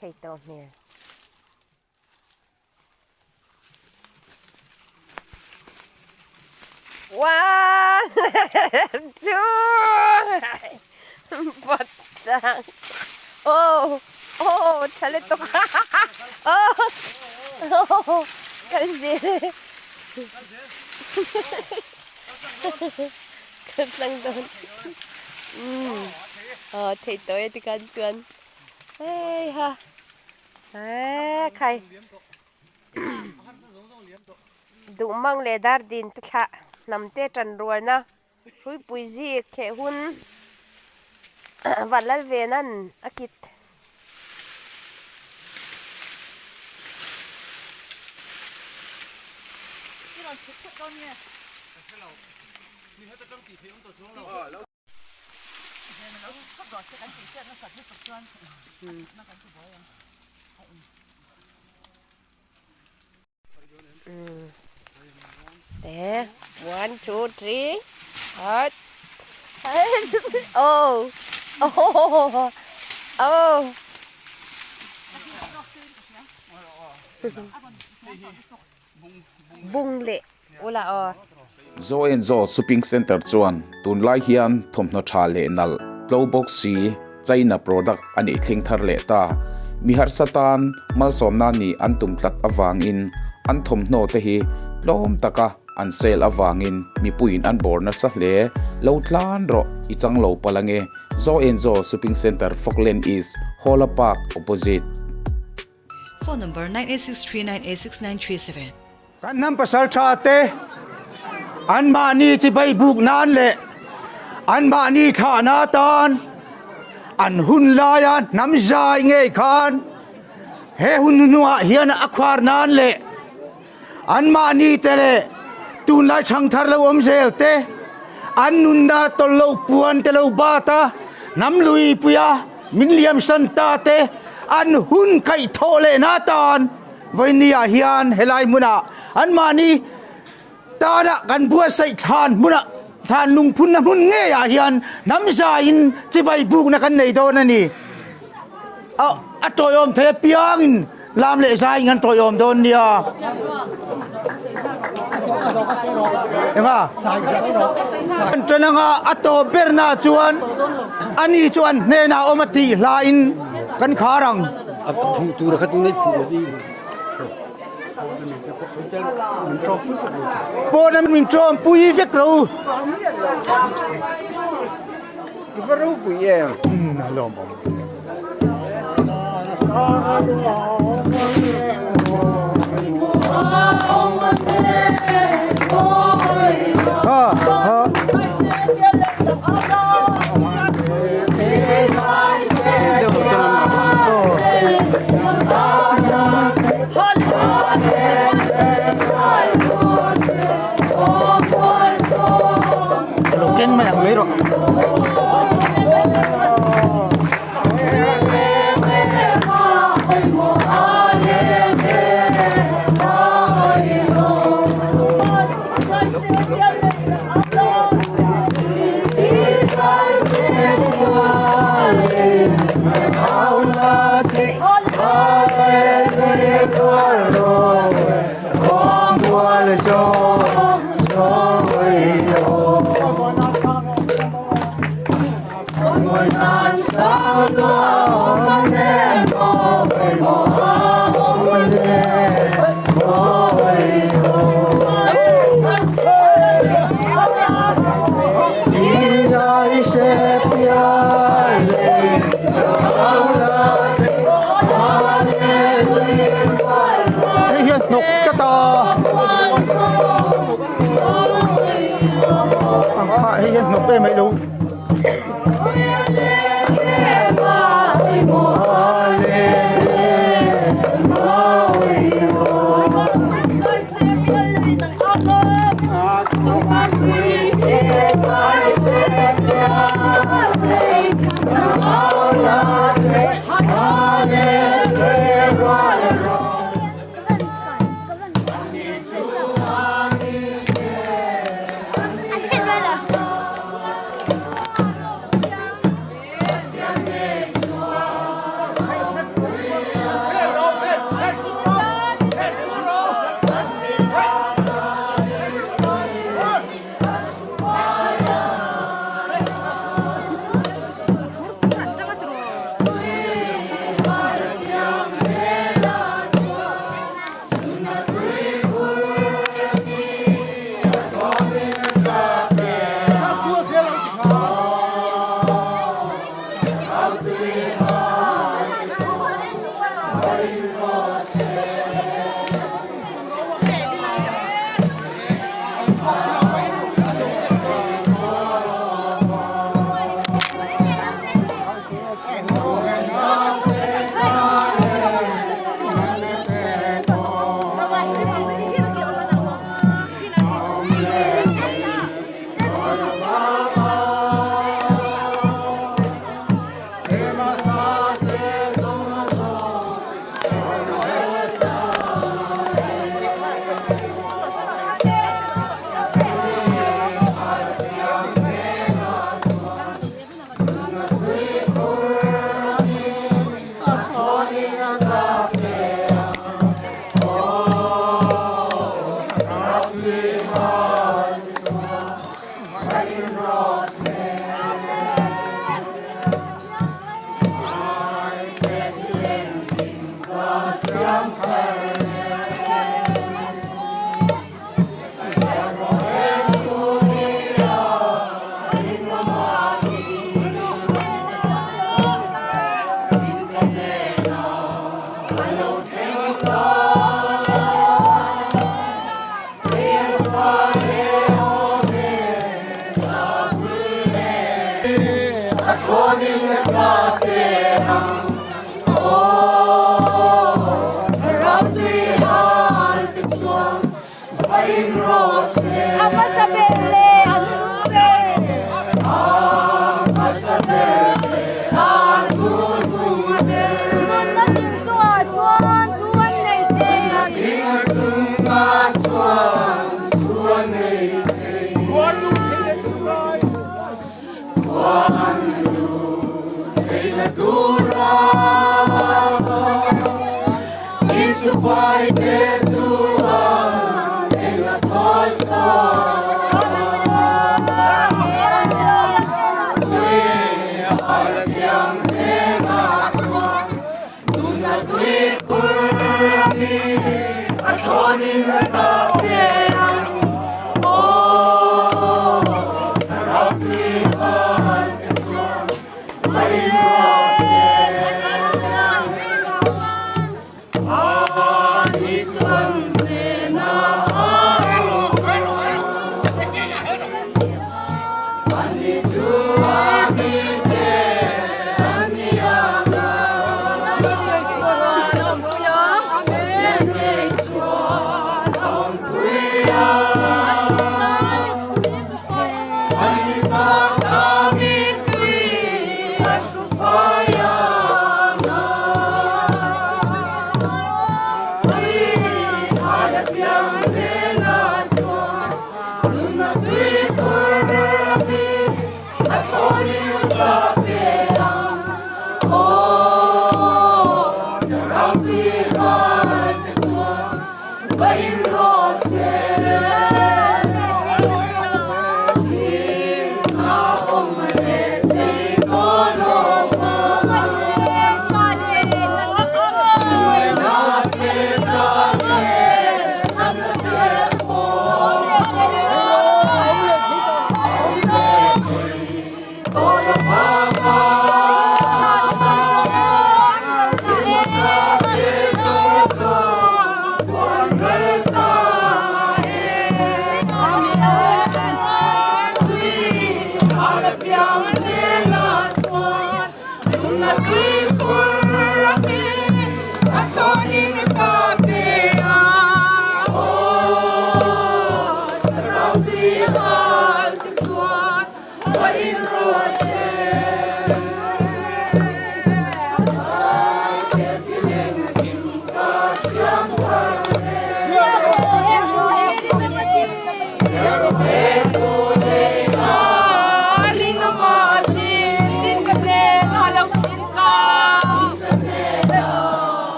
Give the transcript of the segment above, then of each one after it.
thầy tổ nè one two bắt chàng oh oh chale to oh cái gì cái lăng đồn thầy tổ thì cần chuẩn ê ha khai đủ mang lệ đar din tất cả nằm tê trần ruồi na phui pui gì khe hun vật lal về nan akit there 1 2 3 hot oh oh oh bung lệ ula o zo en zo shopping center chuan tun lai hian thomna tha le nal glow box si China product ani thling thar le ta mi har satan mal somna ni an tum tlat awangin an thomno te hi lom taka an sale awangin mi puin an borna sa hle lo tlan ro I chang lo palange zo en zo shopping center Falkland East Hola Park opposite phone number 9863986937 kan nam pasal chate an ma ni chi bai buk nan le an ma ni tha na tan an hun la ya nam zai nge khan he hun nuwa hian akhwar nan le an ma ni tele tun lai chang thar lo om zel te an nun da tol lo puan te lo ba ta nam lui puya min liam san ta te an hun kai thole na tan voinia hian helai muna an ma ni ta da kan bua sai than muna than lung phun na mun nge ya hian nam za in chi bai buk na kan nei do na ni a toyom the piang in lam le sai ngan toyom don nia ema chananga ato berna chuan ani chuan ne na omati la in kan kharang tu ra khatu nei phu di po na min trom pui vek ro varu pu ye na lom ha ha Keng mà lấy rồi. Mấy đúng Masabele, Anunumpe. Rose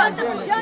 Hallelujah!